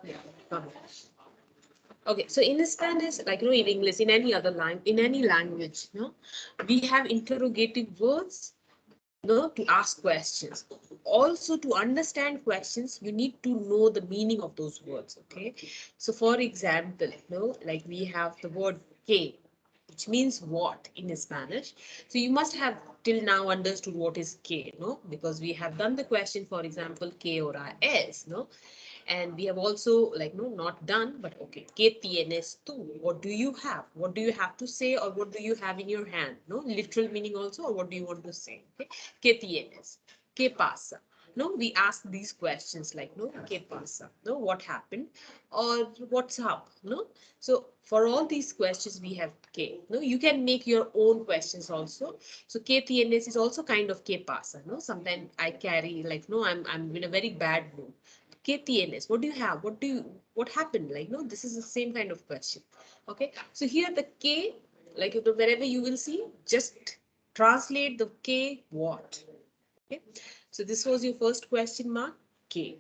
Yeah. Okay, so in Spanish, like in English, in any other line, in any language, we have interrogative words, to ask questions. Also, to understand questions, you need to know the meaning of those words. Okay, so for example, like we have the word que, which means what in Spanish. So you must have till now understood what is que, no? Because we have done the question, for example, que hora es, no? And we have also like no not done, but okay, ¿qué tienes tú? What do you have? What do you have to say, or what do you have in your hand? No literal meaning also, or what do you want to say? Okay, ¿qué tienes? ¿Qué pasa? No, we ask these questions like no, ¿qué pasa? No, what happened, or what's up? No, so for all these questions we have ¿qué? No, you can make your own questions also. So ¿qué tienes is also kind of ¿qué pasa? No, sometimes I carry like no, I'm in a very bad mood. KTNS, what do you have? What happened? Like, no, this is the same kind of question. Okay, so here the K, like wherever you will see, just translate the K what. Okay, so this was your first question mark, K.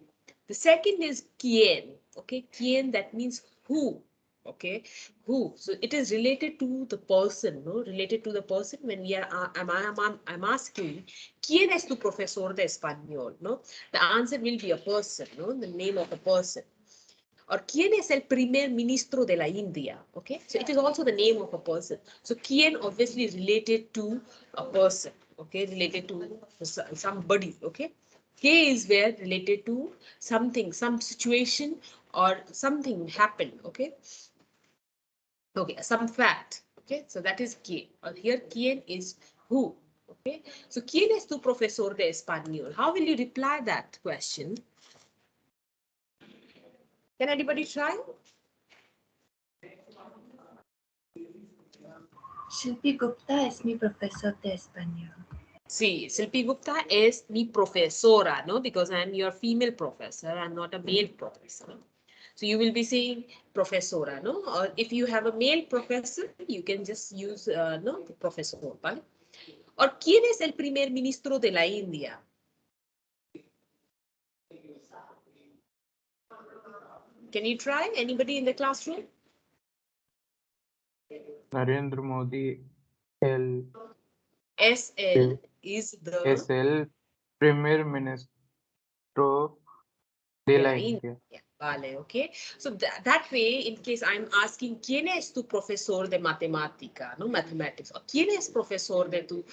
The second is quién. Okay, quién, that means who. Okay, who. So it is related to the person, no? Related to the person when we are, I'm asking, ¿quién es tu profesor de español? No? The answer will be a person, no? The name of a person. Or ¿quién es el primer ministro de la India? Okay, so it is also the name of a person. So ¿quién obviously is related to a person, okay, related to somebody, okay. K is where related to something, some situation or something happened, okay. Okay, some fact, okay, so that is K. Or here ¿quién is who, okay. So ¿quién es tu profesor de español? How will you reply that question? Can anybody try? Shilpi Gupta es mi profesor de español. Sí, Silpi Gupta es mi profesora, no? Because I'm your female professor, I'm not a male professor. So you will be saying profesora, no? Or if you have a male professor, you can just use, no, the profesor, ¿vale? Or ¿quién es el primer ministro de la India? Can you try? Anybody in the classroom? Narendra Modi el SL is the es el primer ministro de la India. Vale, okay. So that way, in case I'm asking, ¿quién es tu profesor de matemática, no mathematics? Or ¿quién es profesor de tu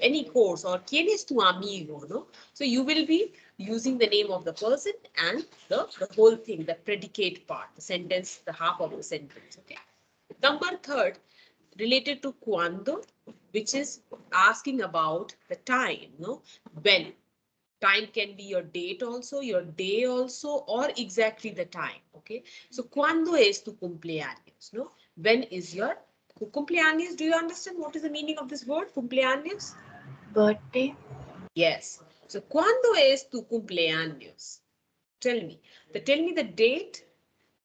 any course? Or ¿quién es tu amigo, no? So you will be using the name of the person and the whole thing, the predicate part, the sentence, the half of the sentence, okay. Number third, related to cuando, which is asking about the time, no? When. Time can be your date also, your day also, or exactly the time, okay? So, ¿cuándo es tu cumpleaños, no? When is your cumpleaños? Do you understand what is the meaning of this word, cumpleaños? Birthday. Yes. So, ¿cuándo es tu cumpleaños? Tell me. Tell me the date.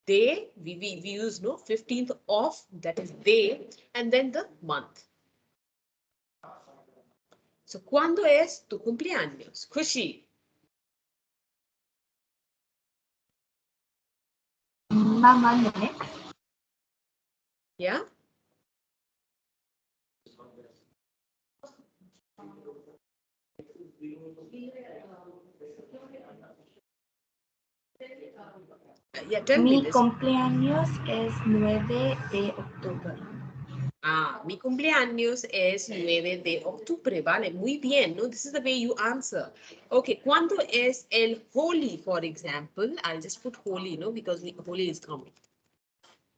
Day, we use, no, 15th of, that is day, and then the month. So, ¿cuándo es tu cumpleaños? Khushi. Monday. Yeah. Yeah, tell me Mi this. cumpleaños es 9 de octubre. Ah, mi cumpleaños es 9 de octubre, vale, muy bien, ¿no? This is the way you answer. Okay, ¿cuándo es el Holi, for example? I'll just put Holi, no? Because Holi is coming.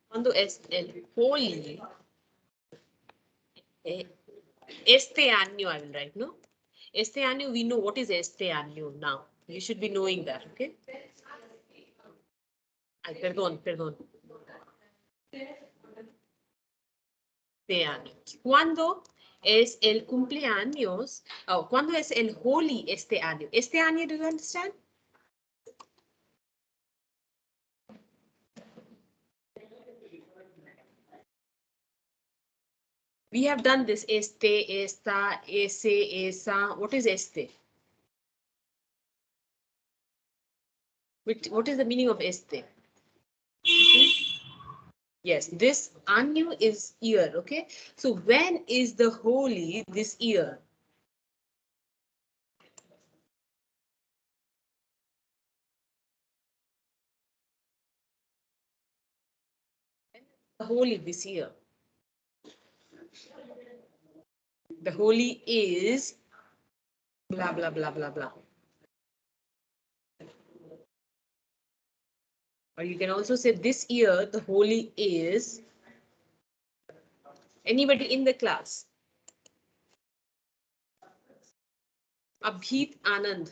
¿Cuándo es el Holi? Este año, I will write, no? Este año, we know what is este año now. You should be knowing that, okay? Ay, perdón. Este año. ¿Cuándo es el cumpleaños? Oh, ¿cuándo es el Holi este año? Este año, do you understand? We have done this, esta, ese, esa. What is este? What is the meaning of este? Yes, this año is year, okay? So when is the Holi this year? The Holi this year. The Holi is blah, blah, blah, blah, blah. Or you can also say this year, the Holi is. Anybody in the class? Abhit Anand.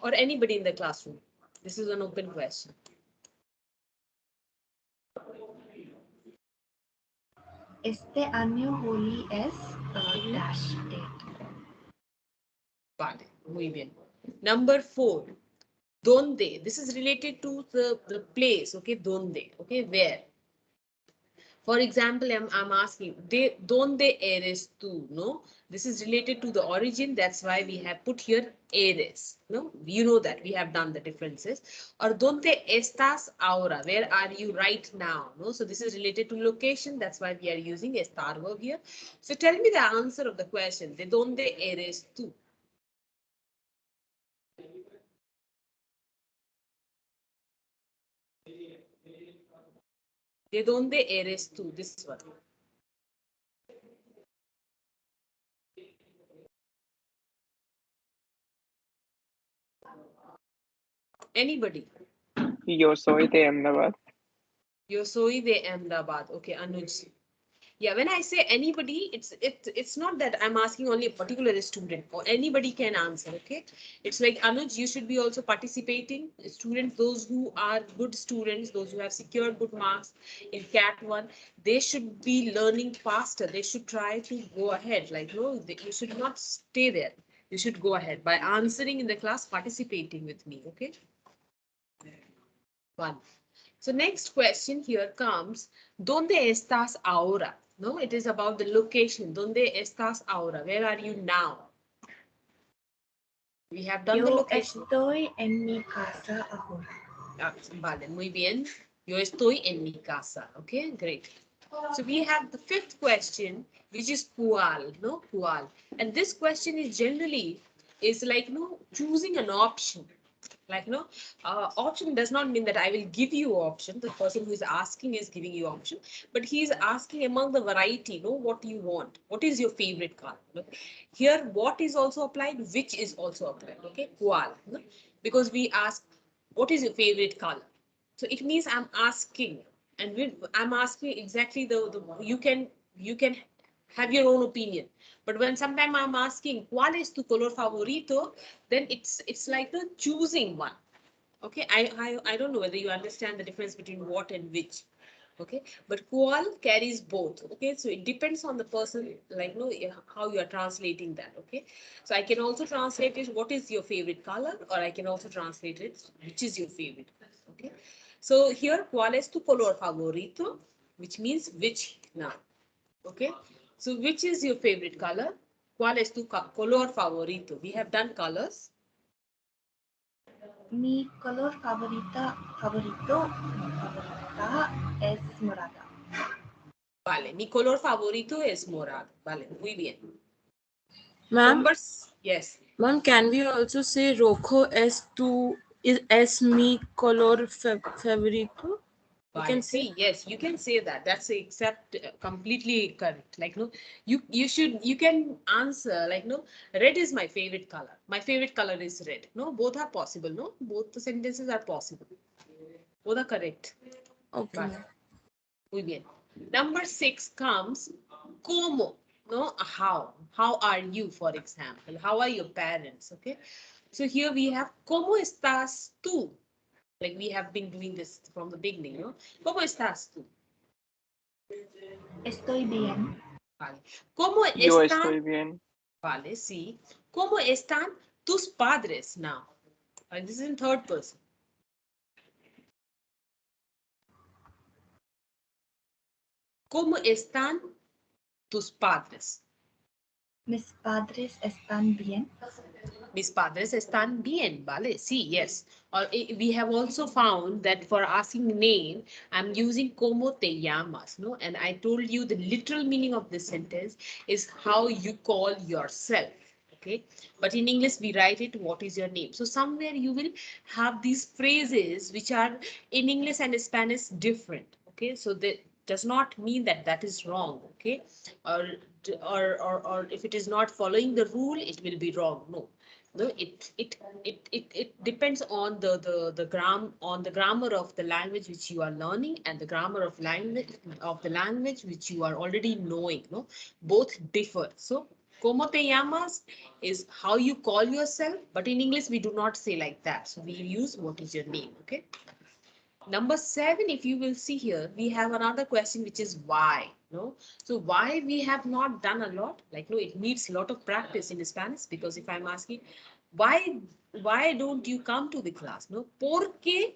Or anybody in the classroom. This is an open question. Este año Holi es dash date. Vale, muy bien. Number 4. Donde. This is related to the place, okay? Donde, okay? Where? For example, I'm asking, donde eres tú? No, this is related to the origin. That's why we have put here eres. No, you know that we have done the differences. Or donde estás ahora? Where are you right now? No, so this is related to location. That's why we are using estar verb here. So tell me the answer of the question. De donde eres tú? ¿De dónde eres tú? This one. Anybody? Yo soy de Ahmedabad. Yo soy de Ahmedabad. Okay, Anuj. Yeah, when I say anybody, it's not that I'm asking only a particular student or anybody can answer. Okay, it's like Anuj, you should be also participating. Students, those who are good students, those who have secured good marks in Cat 1, they should be learning faster. They should try to go ahead. Like, no, you should not stay there. You should go ahead by answering in the class, participating with me. Okay. One. So next question here comes, ¿Dónde estás ahora? No, it is about the location. ¿Dónde estás ahora? Where are you now? We have done the Yo location. estoy en mi casa ahora. Vale, muy bien. Yo estoy en mi casa. Okay, great. So we have the fifth question, which is ¿cuál? No, ¿cuál? And this question is generally is like, no, choosing an option. Like, no, option does not mean that I will give you option. The person who is asking is giving you option, but he is asking among the variety, no, what you want. What is your favorite color? No? Here, what is also applied, which is also applied. Okay, ¿cuál? No? Because we ask, what is your favorite color? So it means I'm asking, and I'm asking exactly the you can have your own opinion. But when sometime I'm asking cuál es tu color favorito, then it's like the choosing one. Okay, I don't know whether you understand the difference between what and which. Okay, but cuál carries both. Okay, so it depends on the person, like, no, how you are translating that. Okay, so I can also translate it, what is your favorite color, or I can also translate it, which is your favorite color. Okay, so here cuál es tu color favorito, which means which now. Okay, so which is your favorite color? ¿Cuál es tu color favorito? We have done colors. Mi color favorita es morada. Vale, mi color favorito es morado. Vale, muy bien. Ma'am, Numbers, yes. ma'am, can we also say rojo es mi color favorito? You Vale, can say. see, yes, you can say that. That's except completely correct. Like, no, you can answer like, no, red is my favorite color. My favorite color is red. No, both are possible. No, both the sentences are possible. Both are correct. Okay. Vale. ma'am. Muy bien. Number 6 comes ¿cómo? No, how? How are you, for example? How are your parents? Okay. So here we have ¿cómo estás tú? Like we have been doing this from the beginning, no? ¿Cómo estás tú? Estoy bien. Vale. ¿Cómo Yo están? estoy bien. Vale, sí. ¿Cómo están tus padres now? This is in third person. ¿Cómo están tus padres? Mis padres están bien. Mis padres están bien, ¿vale? Sí, yes. Or we have also found that for asking name, I'm using como te llamas, no? And I told you the literal meaning of this sentence is how you call yourself. Okay, but in English we write it, what is your name? So somewhere you will have these phrases which are in English and Spanish different. Okay, so that does not mean that that is wrong. Okay, or or if it is not following the rule, it will be wrong. No, no, it depends on the grammar of the language which you are learning and the grammar of the language which you are already knowing. No, both differ. So como te llamas is how you call yourself, but in English we do not say like that. So we use what is your name. Okay. Number 7, if you will see here, we have another question which is why. No, so why we have not done a lot. Like no, it needs a lot of practice in Spanish, because if I'm asking why don't you come to the class? No, ¿por qué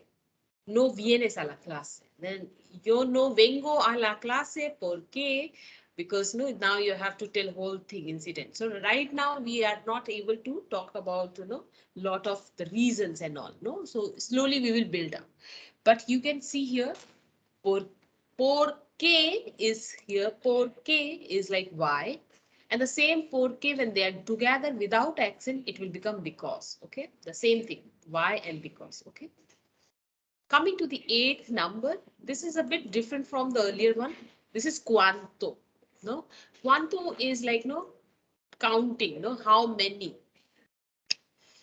no vienes a la clase? Then yo no vengo a la clase porque, because no, now you have to tell whole thing incident. So right now we are not able to talk about lot of the reasons and all. No, so slowly we will build up. But you can see here, por qué is here, por qué is like why. And the same por qué, when they are together without accent, it will become because. Okay, the same thing, why and because. Okay. Coming to the 8th number, this is a bit different from the earlier one. This is cuánto. No, cuánto is like no counting. No, how many.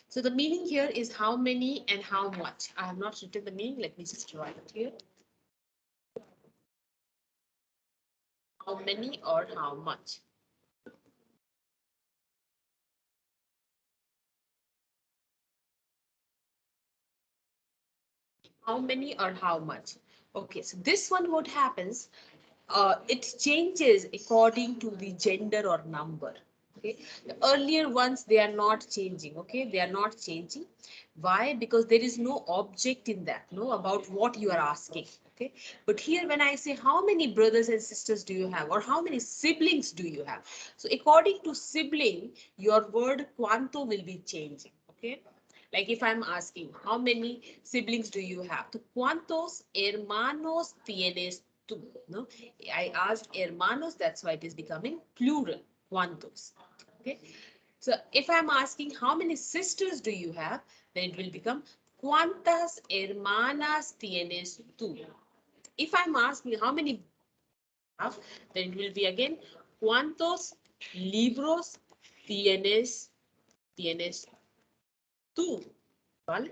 So the meaning here is how many and how much. I have not written the meaning. Let me just write it here. How many or how much? How many or how much? Okay, so this one, what happens? It changes according to the gender or number. Okay, the earlier ones, they are not changing. Okay, they are not changing. Why? Because there is no object in that, no, about what you are asking. Okay, but here when I say how many brothers and sisters do you have, or how many siblings do you have, so according to sibling, your word cuánto will be changing. Okay, like if I'm asking how many siblings do you have, so cuántos hermanos tienes tú? No, I asked hermanos, that's why it is becoming plural, cuántos. Okay, so if I'm asking how many sisters do you have, then it will become cuántas hermanas tienes tú? If I'm asking how many have, then it will be again cuántos libros tienes tú, ¿vale?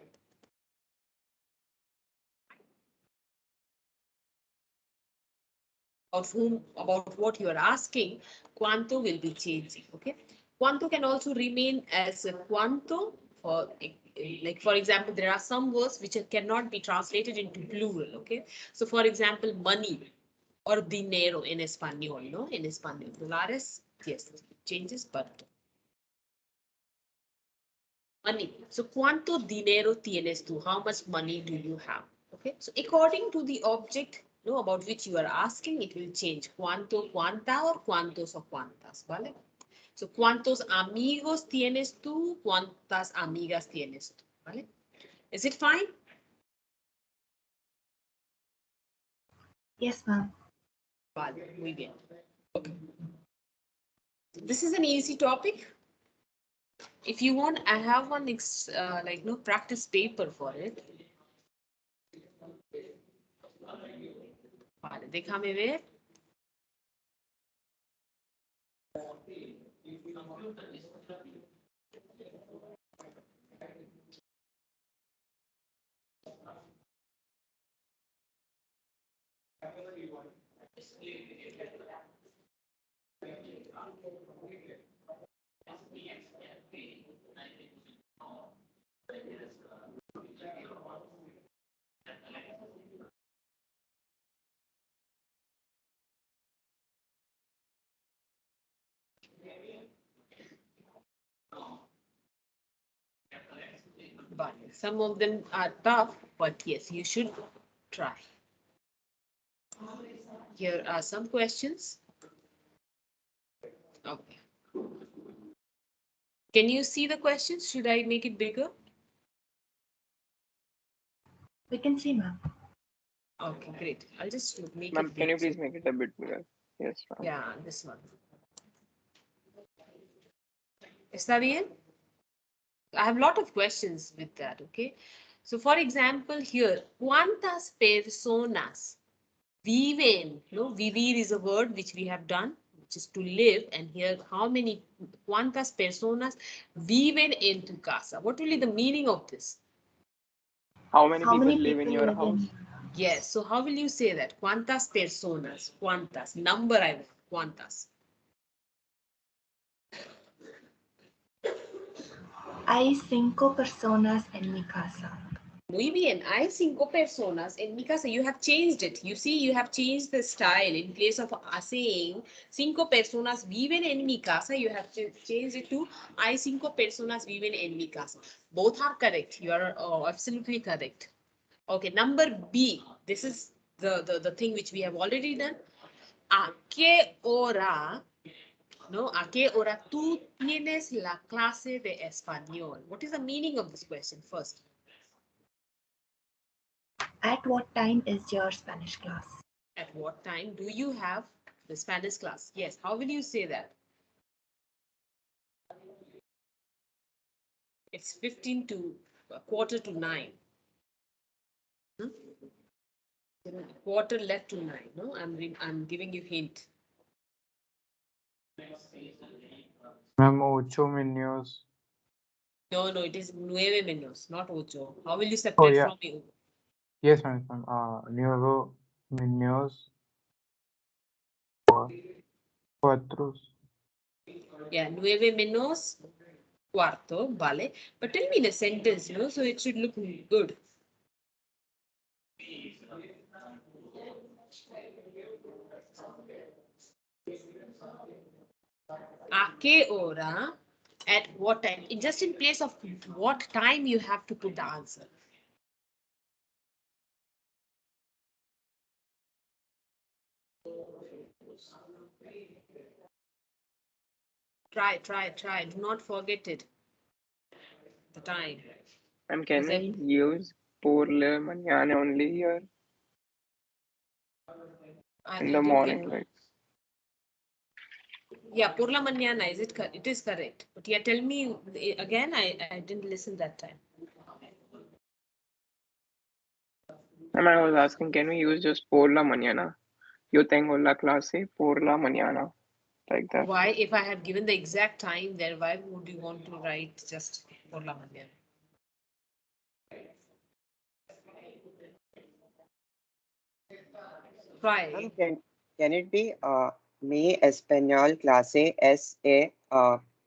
Of whom, about what you are asking, cuánto will be changing. Okay, cuánto can also remain as a cuánto for like, for example, there are some words which cannot be translated into plural. Okay, so for example, money or dinero in Espanol. No, in Espanol, dólares, yes, it changes, but money. So cuánto dinero tienes tú? How much money do you have? Okay, so according to the object, no, about which you are asking, it will change. Cuánto, cuánta, or cuántos o cuántas, ¿vale? So cuántos amigos tienes tú? Cuántas amigas tienes tú? ¿Vale? Is it fine? Yes, ma'am. Vale, muy bien. Okay. This is an easy topic. If you want, I have one like no practice paper for it. Vale, déjame ver. But some of them are tough, but yes, you should try. Here are some questions. Okay. Can you see the questions? Should I make it bigger? We can see, ma'am. Okay, great. I'll just make Ma'am, it can you big. please make it a bit bigger? Yes, ma'am. Yeah, this one. ¿Está bien? I have a lot of questions with that, okay? So for example, here, ¿cuántas personas viven? No, vivir is a word which we have done, which is to live. And here, how many, ¿cuántas personas viven en tu casa? What will be the meaning of this? How many How people many live in people your live house? in? Yes, so how will you say that? ¿Cuántas personas? ¿Cuántas? Number I want. ¿Cuántas? Hay 5 personas en mi casa. Muy bien, hay 5 personas en mi casa. You have changed it. You see, you have changed the style. In place of saying 5 personas viven en mi casa, you have changed it to hay 5 personas viven en mi casa. Both are correct. You are absolutely correct. Okay, number B. This is the thing which we have already done. ¿A qué hora? No, ¿a qué hora tú tienes la clase de español? What is the meaning of this question first? At what time is your Spanish class? At what time do you have the Spanish class? Yes. How will you say that? It's 15 to quarter to 9. Hmm? Quarter left to 9. No, I'm giving you hint. Ma'am, 8 minutos. No, it is 9 menos, not 8. How will you Oh, separate yeah. from you? Yes, ma'am. 9 minutos. 4. Yeah, 9 menos cuarto, vale. But tell me in a sentence, so it should look good. ¿A qué hora? At what time? Just in place of what time you have to put the answer. Try. Do not forget it. The time. And can Because we use por la mañana only here in the I didn't morning? get. Like, Yeah, por la mañana, is it? It is correct. But yeah, tell me again. I didn't listen that time. and I was asking, can we use just por la mañana? Yo tengo la clase por la mañana. Like that. Why, if I have given the exact time, then why would you want to write just por la mañana? Try. Ma'am, can it be mi español clase es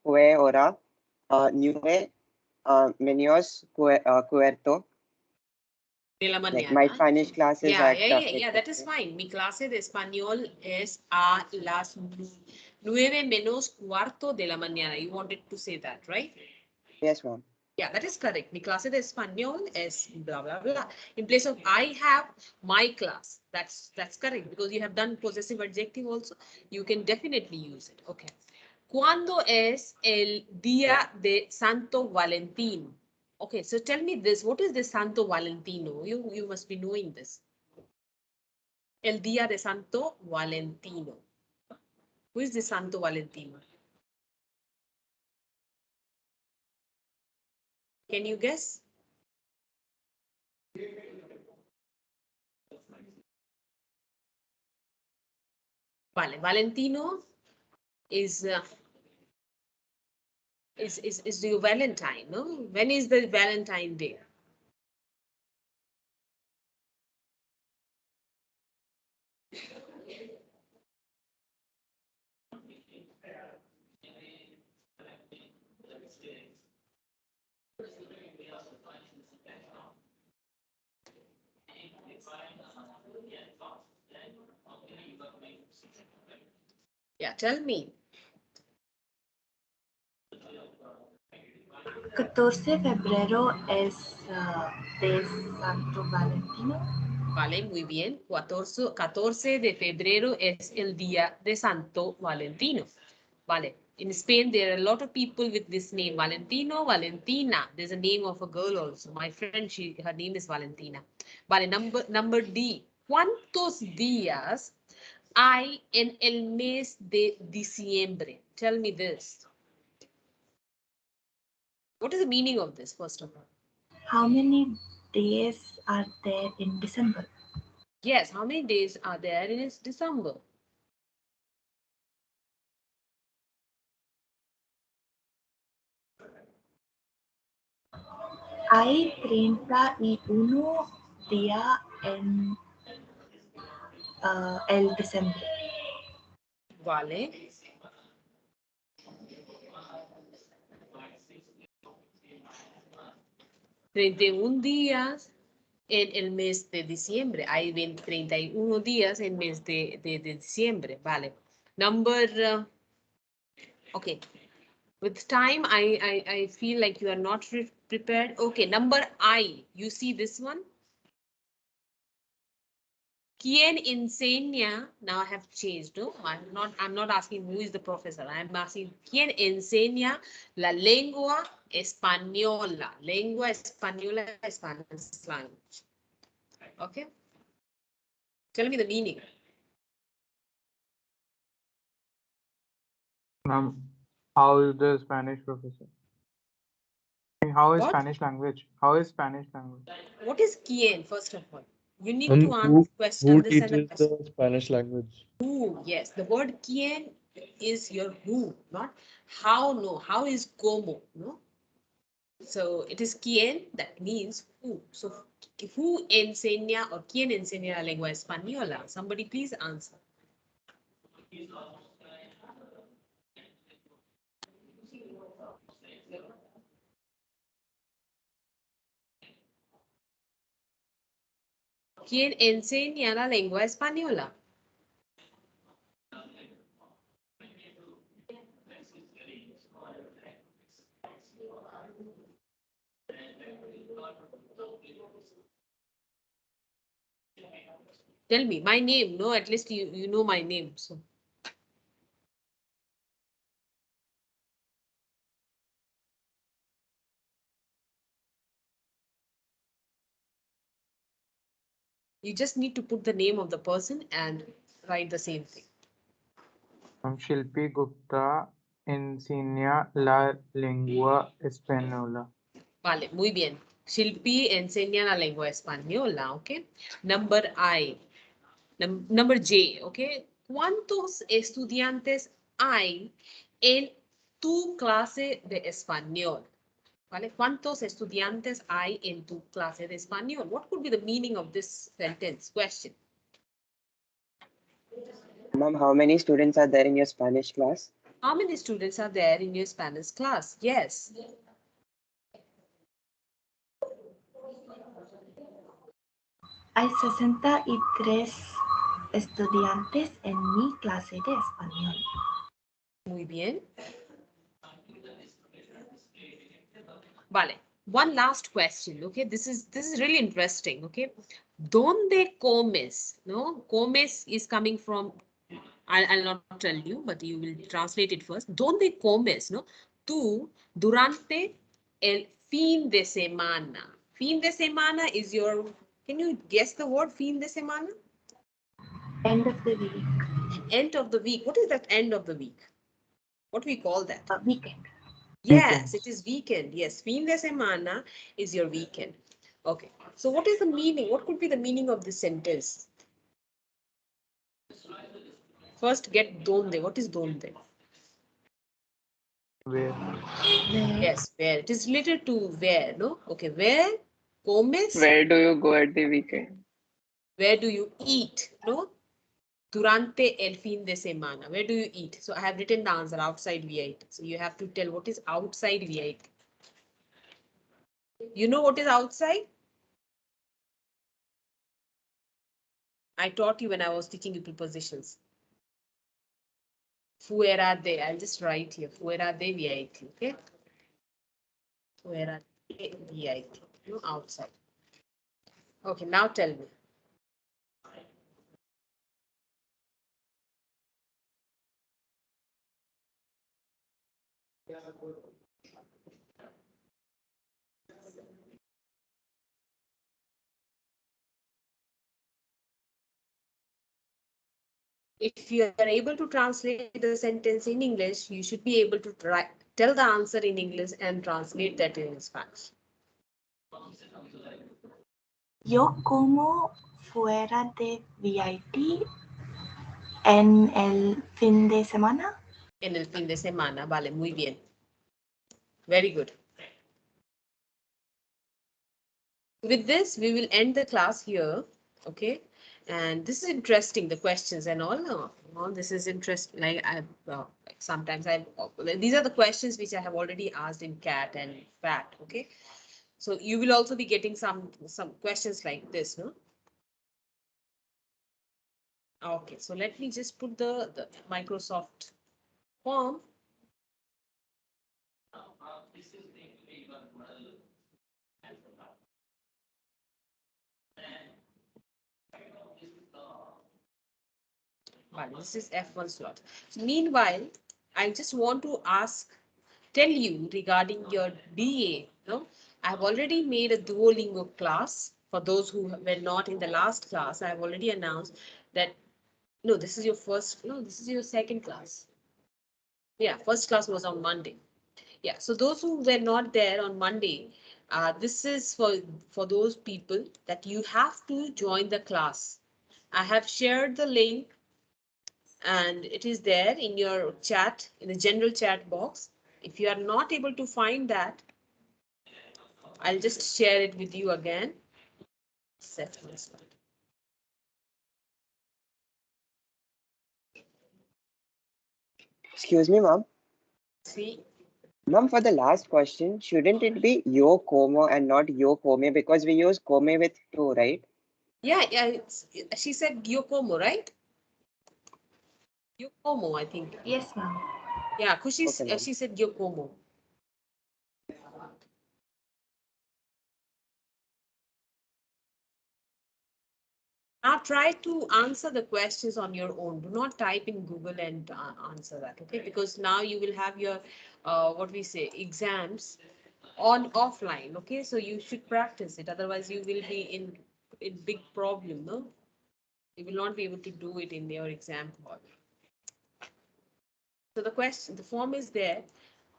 fue hora 9 menos cuarto? De la Like mañana. my Spanish class is Yeah, at that is fine. Mi clase de español es a las 9 menos cuarto de la mañana. You wanted to say that, right? Yes, ma'am. Yeah, that is correct. Mi clase de español es blah, blah, blah. In place of I have my class. That's correct because you have done possessive adjective also. You can definitely use it. Okay. ¿Cuándo es el día de Santo Valentín? Okay, so tell me this. What is the Santo Valentino? You must be knowing this. El día de Santo Valentino. Who is the Santo Valentino? Can you guess? Vale, Valentino is your Valentine, no? When is the Valentine Day? Yeah, tell me. 14 de febrero es de Santo Valentino. Vale, muy bien. 14 de febrero es el día de Santo Valentino. Vale. In Spain, there are a lot of people with this name, Valentino, Valentina. There's a name of a girl also. My friend, her name is Valentina. Vale, number D. ¿Cuántos días hay en el mes de diciembre? Tell me this. What is the meaning of this, first of all? How many days are there in December? Yes, how many days are there in December? Hay 31 días en el diciembre. Vale. ¿31 días en el mes de diciembre? Hay 31 días en el mes de diciembre. Vale. Number, okay. With time, I feel like you are not prepared. Okay, number I. You see this one? ¿Quién enseña? Now I have changed. No, I'm not asking who is the professor. I'm asking ¿quién enseña la lengua española? Lengua española, Spanish language. Okay. Tell me the meaning. How is the Spanish professor? How is What? Spanish language? How is Spanish language? What is quién, first of all? You need to answer question, who understand the teaches question. the Spanish language? Who, yes. The word quién is your who, not how, no. How is como, no? So it is quién, that means who. So who enseña or quién enseña la lengua española? Somebody please answer. ¿Quién enseña la lengua española? Tell me my name, no? At least you know my name. So you just need to put the name of the person and write the same thing. Shilpi Gupta enseña la lengua española. Vale, muy bien. Shilpi enseña la lengua española, okay? Number I. Number J, okay? ¿Cuántos estudiantes hay en tu clase de español? ¿Vale? ¿Cuántos estudiantes hay en tu clase de español? What could be the meaning of this sentence? Question. Ma'am, how many students are there in your Spanish class? How many students are there in your Spanish class? Yes. Hay 63 estudiantes en mi clase de español. Muy bien. Vale. One last question. Okay, this is really interesting. Okay, ¿dónde comes? No, comes is coming from. I'll not tell you, but you will translate it first. ¿Dónde comes? No, tú durante el fin de semana. Fin de semana is your. Can you guess the word fin de semana? End of the week. End of the week. What is that end of the week? What do we call that? Weekend. Yes, Weekends. it is weekend. Yes, fin de semana is your weekend. Okay. So what is the meaning? What could be the meaning of this sentence? First, get donde. What is donde? Where? Yes, where. It is related to where, no? Okay, where? Comes? Where do you go at the weekend? Where do you eat? No? Durante el fin de semana. Where do you eat? So I have written the answer outside VIT. So you have to tell what is outside VIT. You know what is outside? I taught you when I was teaching you prepositions. Fuera de. I'll just write here. Fuera de VIT. Okay. Fuera de VIT. No, outside. Okay, now tell me. If you are able to translate the sentence in English, you should be able to tell the answer in English and translate that in Spanish. Yo como fuera de VIT en el fin de semana. En el fin de semana, vale, muy bien. Very good. With this, we will end the class here, okay? And this is interesting, the questions and all. This is interesting. Like sometimes these are the questions which I have already asked in CAT and FAT, okay? So you will also be getting some questions like this, no? Okay, so let me just put the Microsoft form. Vale, this is F1 slot. So meanwhile, I just want to tell you regarding your BA. No, I've already made a Duolingo class. For those who were not in the last class, I've already announced that, no, this is your first, no, this is your second class. Yeah, first class was on Monday. Yeah, so those who were not there on Monday, this is for those people that you have to join the class. I have shared the link and it is there in your chat, in the general chat box. If you are not able to find that, I'll just share it with you again. Excuse me, ma'am. See, Ma'am, for the last question, shouldn't it be yo como and not yo come because we use come with two, right? yeah, she said Gyokomo, right? Gyokomo, I think. Yes, ma'am. Yeah, Kushi, Okay, ma'am. she said Gyokomo. Now try to answer the questions on your own. Do not type in Google and answer that, okay? Because now you will have your, what we say, exams on offline, okay? So you should practice it. Otherwise, you will be in big problem, no? You will not be able to do it in your exam hall. So the form is there.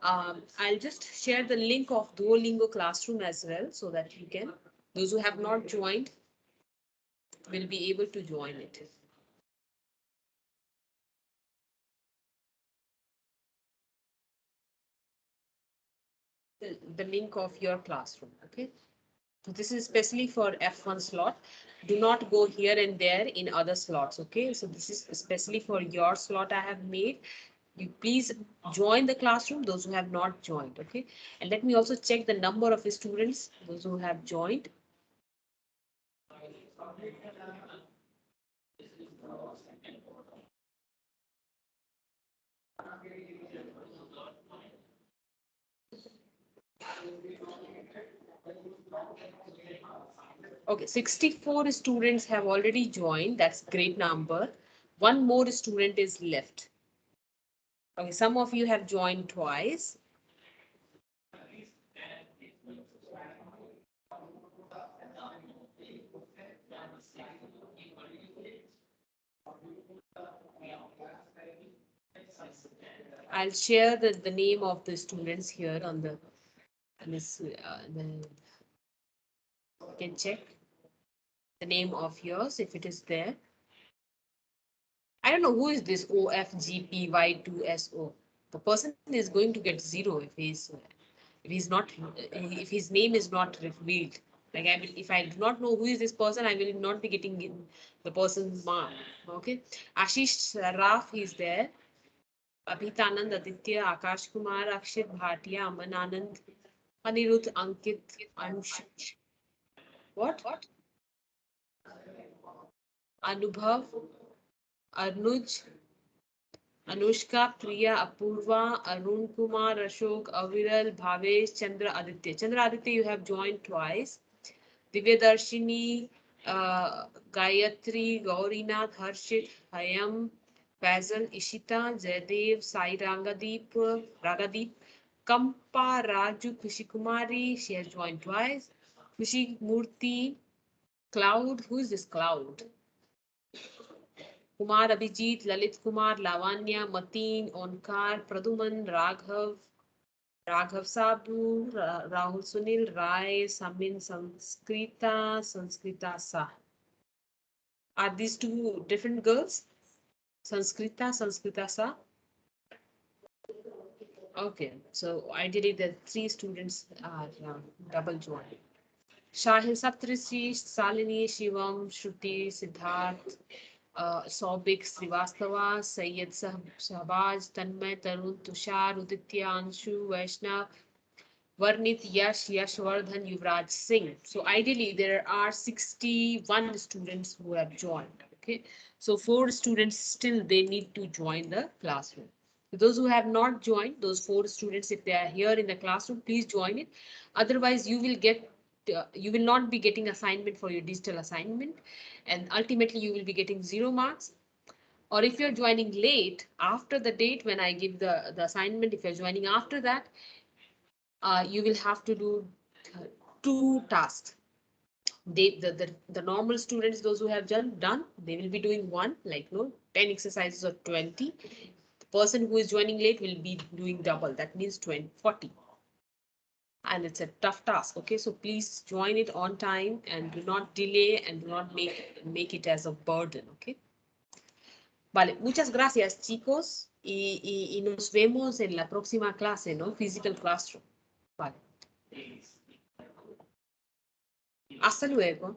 I'll just share the link of Duolingo Classroom as well so that you can, those who have not joined, will be able to join it. The link of your classroom, okay? So this is especially for F1 slot. Do not go here and there in other slots, okay? So this is especially for your slot I have made. You please join the classroom, those who have not joined, okay? And let me also check the number of students, those who have joined. Okay, 64 students have already joined. That's great number. One more student is left. Okay, some of you have joined twice. I'll share the name of the students here on this. You can check the name of yours if it is there. I don't know who is this OFGPY2SO. The person is going to get 0 if he's not, if his name is not revealed. Like if I do not know who is this person, I will not be getting the person's mark. Okay. Ashish Raf is there. Abhitanand, Aditya, Akash Kumar, Akshit Bhatia, Aman Anand, Anirudh, Ankit, Anush. What? Anubhav, Anuj, Anushka, Priya, Apurva, Arun Kumar, Ashok, Aviral, Bhavesh, Chandra, Aditya. Chandra Aditya, you have joined twice. Divya Darshini, Gayatri, Gaurinath, Harshit, Hayam, Faisal, Ishita, Jaydev, Sai Rangadeep, Kampa Raju Kushikumari, she has joined twice. Kushi Murthy, Cloud, who is this Cloud? Kumar Abhijit, Lalit Kumar, Lavanya, Mateen, Onkar, Praduman, Raghav Sabu, Rahul Sunil, Rai, Samin, Sanskrita Sa. Are these two different girls? Sanskrita Sa? Okay, so ideally the 3 students are double joined. Shahil Saptrisi, Salini, Shivam, Shruti, Siddharth, Saubik, Srivastava, Sayyid Shahbaz, Tanmay, Tarun, Tushar, Uditya, Anshu, Vaishnav, Varnit, Yash, Yashwardhan, Yuvraj Singh. So ideally there are 61 students who have joined. Okay, so 4 students still they need to join the classroom. Those who have not joined, those 4 students, if they are here in the classroom, please join it. Otherwise, you will not be getting assignment for your digital assignment, and ultimately you will be getting 0 marks. Or if you're joining late after the date when I give the assignment, if you're joining after that, you will have to do 2 tasks. The normal students, those who have done, they will be doing 1, like 10 exercises or 20. The person who is joining late will be doing double, that means 40. And it's a tough task. Okay, so please join it on time and do not delay and do not make it as a burden. Okay, vale, muchas gracias, chicos, y nos vemos en la próxima clase, ¿no? Physical classroom. Vale. Hasta luego.